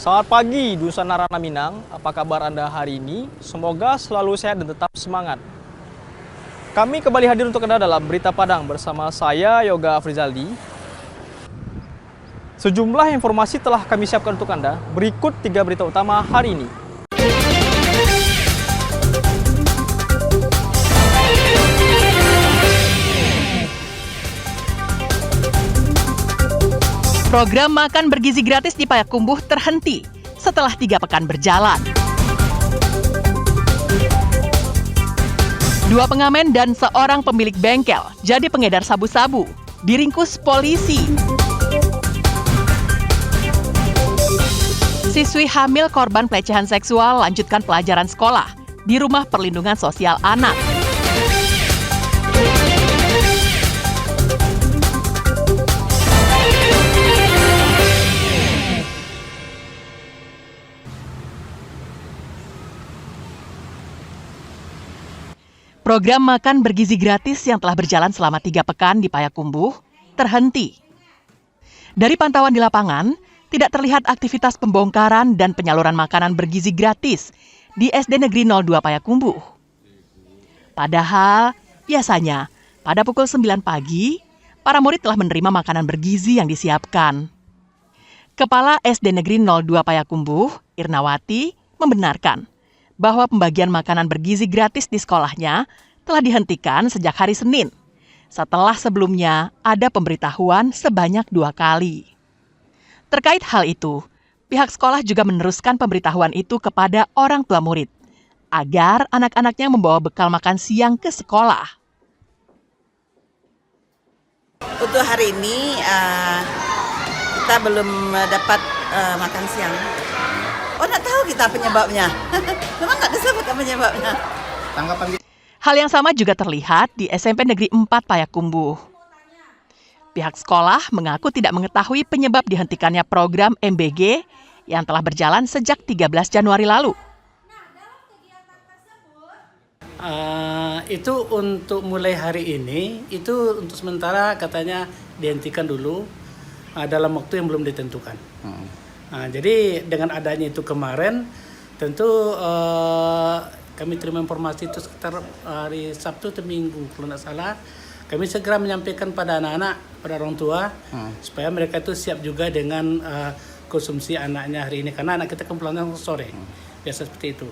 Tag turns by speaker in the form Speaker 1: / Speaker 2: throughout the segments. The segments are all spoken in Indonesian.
Speaker 1: Selamat pagi Dusun Narana Minang, apa kabar Anda hari ini? Semoga selalu sehat dan tetap semangat. Kami kembali hadir untuk Anda dalam Berita Padang bersama saya Yoga Afrizaldi. Sejumlah informasi telah kami siapkan untuk Anda, berikut 3 berita utama hari ini.
Speaker 2: Program makan bergizi gratis di Payakumbuh terhenti setelah 3 pekan berjalan. 2 pengamen dan seorang pemilik bengkel jadi pengedar sabu-sabu, diringkus polisi. Siswi hamil korban pelecehan seksual lanjutkan pelajaran sekolah di Rumah Perlindungan Sosial Anak. Program makan bergizi gratis yang telah berjalan selama 3 pekan di Payakumbuh terhenti. Dari pantauan di lapangan, tidak terlihat aktivitas pembongkaran dan penyaluran makanan bergizi gratis di SD Negeri 02 Payakumbuh. Padahal, biasanya pada pukul 9 pagi, para murid telah menerima makanan bergizi yang disiapkan. Kepala SD Negeri 02 Payakumbuh, Irnawati, membenarkan bahwa pembagian makanan bergizi gratis di sekolahnya telah dihentikan sejak hari Senin, setelah sebelumnya ada pemberitahuan sebanyak 2 kali. Terkait hal itu, pihak sekolah juga meneruskan pemberitahuan itu kepada orang tua murid, agar anak-anaknya membawa bekal makan siang ke sekolah.
Speaker 3: Untuk hari ini kita belum dapat makan siang. Oh, nggak tahu kita penyebabnya. Memang nggak disebutkan penyebabnya.
Speaker 4: Tanggapan.
Speaker 2: Hal yang sama juga terlihat di SMP Negeri 4 Payakumbuh. Pihak sekolah mengaku tidak mengetahui penyebab dihentikannya program MBG yang telah berjalan sejak 13 Januari lalu.
Speaker 4: Itu untuk mulai hari ini, itu untuk sementara katanya dihentikan dulu dalam waktu yang belum ditentukan. Jadi dengan adanya itu kemarin, tentu kami terima informasi itu sekitar hari Sabtu atau Minggu, kalau tidak salah. Kami segera menyampaikan pada anak-anak, pada orang tua, supaya mereka itu siap juga dengan konsumsi anaknya hari ini. Karena anak kita kan pulangnya sore, biasa seperti itu.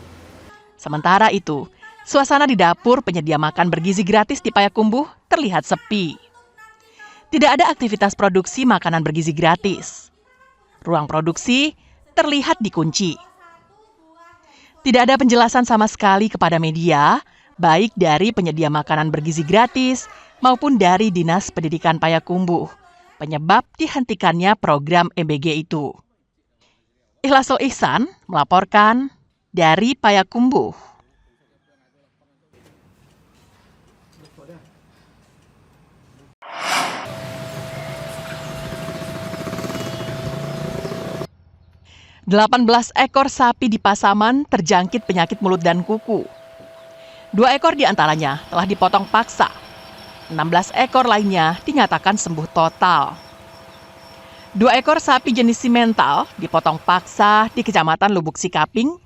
Speaker 2: Sementara itu, suasana di dapur penyedia makan bergizi gratis di Payakumbuh terlihat sepi. Tidak ada aktivitas produksi makanan bergizi gratis. Ruang produksi terlihat dikunci. Tidak ada penjelasan sama sekali kepada media, baik dari penyedia makanan bergizi gratis maupun dari Dinas Pendidikan Payakumbuh, penyebab dihentikannya program MBG itu. Ikhlasul Ihsan melaporkan dari Payakumbuh. Delapan 18 ekor sapi di Pasaman terjangkit penyakit mulut dan kuku. 2 ekor diantaranya telah dipotong paksa. 16 ekor lainnya dinyatakan sembuh total. 2 ekor sapi jenis simental dipotong paksa di Kecamatan Lubuk Sikaping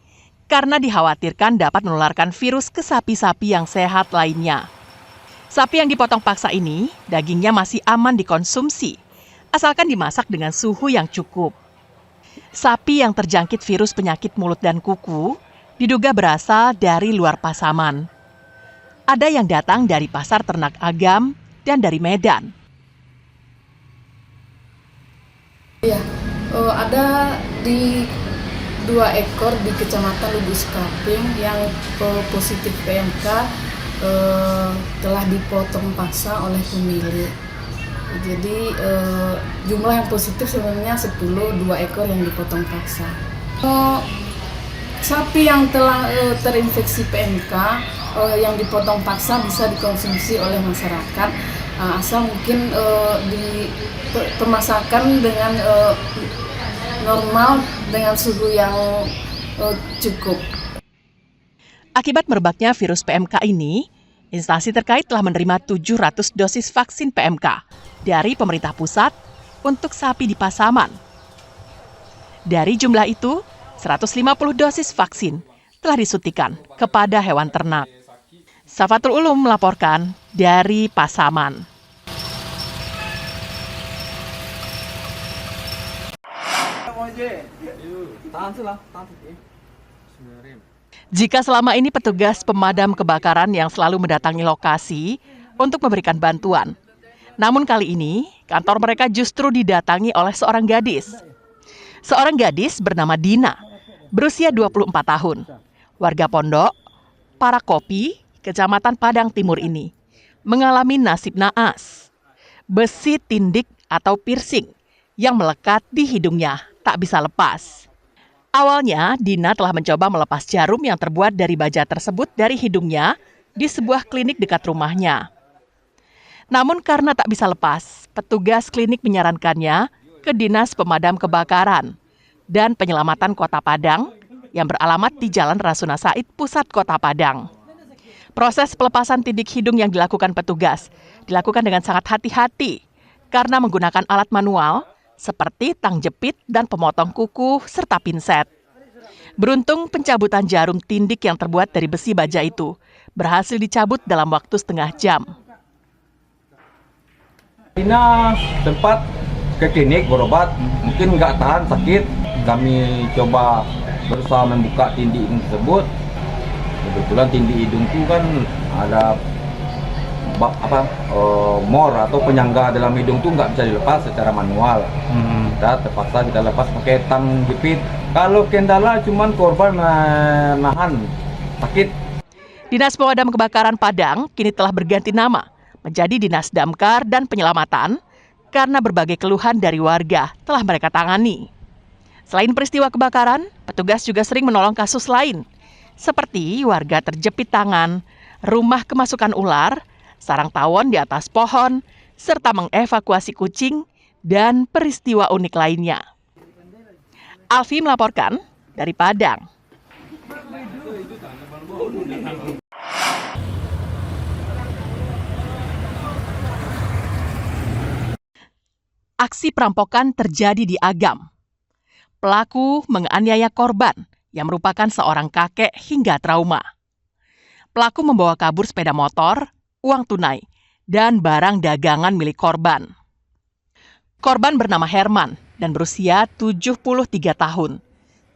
Speaker 2: karena dikhawatirkan dapat menularkan virus ke sapi-sapi yang sehat lainnya. Sapi yang dipotong paksa ini dagingnya masih aman dikonsumsi, asalkan dimasak dengan suhu yang cukup. Sapi yang terjangkit virus penyakit mulut dan kuku diduga berasal dari luar Pasaman. Ada yang datang dari Pasar Ternak Agam dan dari Medan.
Speaker 5: Ya, ada di 2 ekor di Kecamatan Lubuk Sikaping yang positif PMK telah dipotong paksa oleh pemilik. Jadi jumlah yang positif sebenarnya 10, 2 ekor yang dipotong paksa. Sapi yang telah terinfeksi PMK yang dipotong paksa bisa dikonsumsi oleh masyarakat, asal mungkin pemasakan dengan normal dengan suhu yang cukup.
Speaker 2: Akibat merebaknya virus PMK ini, instansi terkait telah menerima 700 dosis vaksin PMK dari pemerintah pusat untuk sapi di Pasaman. Dari jumlah itu, 150 dosis vaksin telah disuntikan kepada hewan ternak. Safatul Ulum melaporkan dari Pasaman. Jika selama ini petugas pemadam kebakaran yang selalu mendatangi lokasi untuk memberikan bantuan, namun kali ini kantor mereka justru didatangi oleh seorang gadis. Seorang gadis bernama Dina, berusia 24 tahun, warga Pondok Parakopi, Kecamatan Padang Timur ini, mengalami nasib naas. Besi tindik atau piercing yang melekat di hidungnya tak bisa lepas. Awalnya, Dina telah mencoba melepas jarum yang terbuat dari baja tersebut dari hidungnya di sebuah klinik dekat rumahnya. Namun karena tak bisa lepas, petugas klinik menyarankannya ke Dinas Pemadam Kebakaran dan Penyelamatan Kota Padang yang beralamat di Jalan Rasuna Said, Pusat Kota Padang. Proses pelepasan tindik hidung yang dilakukan petugas dilakukan dengan sangat hati-hati karena menggunakan alat manual seperti tang jepit dan pemotong kuku serta pinset. Beruntung pencabutan jarum tindik yang terbuat dari besi baja itu berhasil dicabut dalam waktu setengah jam.
Speaker 6: Dina sempat ke klinik berobat, mungkin nggak tahan sakit. Kami coba berusaha membuka tindik tersebut. Kebetulan tindik hidung itu kan ada mor atau penyangga dalam hidung itu nggak bisa dilepas secara manual. Terpaksa kita lepas pakai tang jepit. Kalau kendala cuman korban menahan sakit.
Speaker 2: Dinas Pemadam Kebakaran Padang kini telah berganti nama menjadi Dinas Damkar dan Penyelamatan karena berbagai keluhan dari warga telah mereka tangani. Selain peristiwa kebakaran, petugas juga sering menolong kasus lain, seperti warga terjepit tangan, rumah kemasukan ular, sarang tawon di atas pohon, serta mengevakuasi kucing, dan peristiwa unik lainnya. Alfi melaporkan dari Padang. Aksi perampokan terjadi di Agam. Pelaku menganiaya korban yang merupakan seorang kakek hingga trauma. Pelaku membawa kabur sepeda motor, uang tunai, dan barang dagangan milik korban. Korban bernama Herman dan berusia 73 tahun.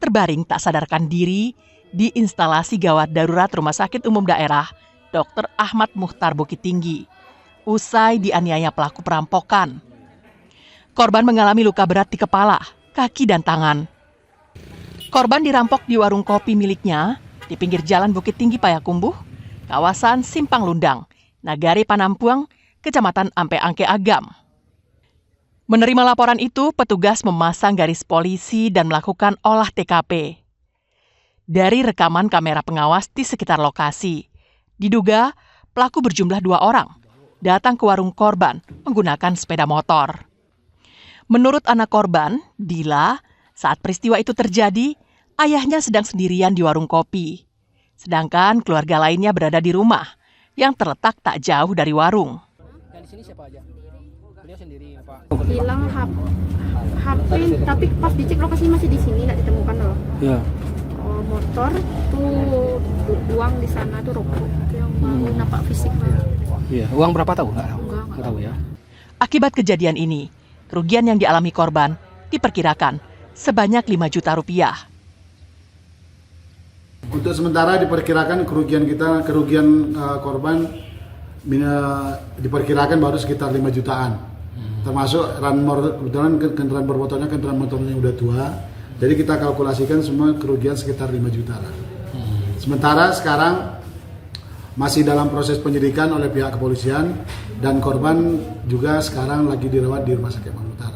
Speaker 2: Terbaring tak sadarkan diri di instalasi gawat darurat Rumah Sakit Umum Daerah Dr. Ahmad Muhtar Bukit Tinggi. Usai dianiaya pelaku perampokan. Korban mengalami luka berat di kepala, kaki, dan tangan. Korban dirampok di warung kopi miliknya di pinggir Jalan Bukit Tinggi Payakumbuh, kawasan Simpang Lundang, Nagari Panampuang, Kecamatan Ampe Angke Agam. Menerima laporan itu, petugas memasang garis polisi dan melakukan olah TKP. Dari rekaman kamera pengawas di sekitar lokasi, diduga pelaku berjumlah 2 orang datang ke warung korban menggunakan sepeda motor. Menurut anak korban, Dila, saat peristiwa itu terjadi, ayahnya sedang sendirian di warung kopi. Sedangkan keluarga lainnya berada di rumah yang terletak tak jauh dari warung.
Speaker 1: Yang di sini siapa aja? Beliau sendiri, Pak.
Speaker 7: Hilang HP, tapi pas dicek lokasi masih di sini, nggak ditemukan loh.
Speaker 1: Iya.
Speaker 7: Motor tuh uang di sana tuh rokok yang baru nampak fisiknya.
Speaker 1: Iya, uang berapa tahu? Nggak tahu ya.
Speaker 2: Akibat kejadian ini, kerugian yang dialami korban diperkirakan sebanyak 5 juta rupiah.
Speaker 8: Untuk sementara diperkirakan kerugian korban diperkirakan baru sekitar 5 jutaan. Termasuk kebetulan kendaraan bermotornya udah tua. Jadi kita kalkulasikan semua kerugian sekitar 5 juta lah. Sementara sekarang masih dalam proses penyidikan oleh pihak kepolisian dan korban juga sekarang lagi dirawat di Rumah Sakit Muhtar.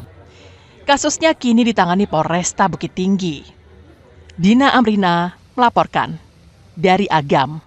Speaker 2: Kasusnya kini ditangani Polresta Bukit Tinggi. Dina Amrina melaporkan dari Agam.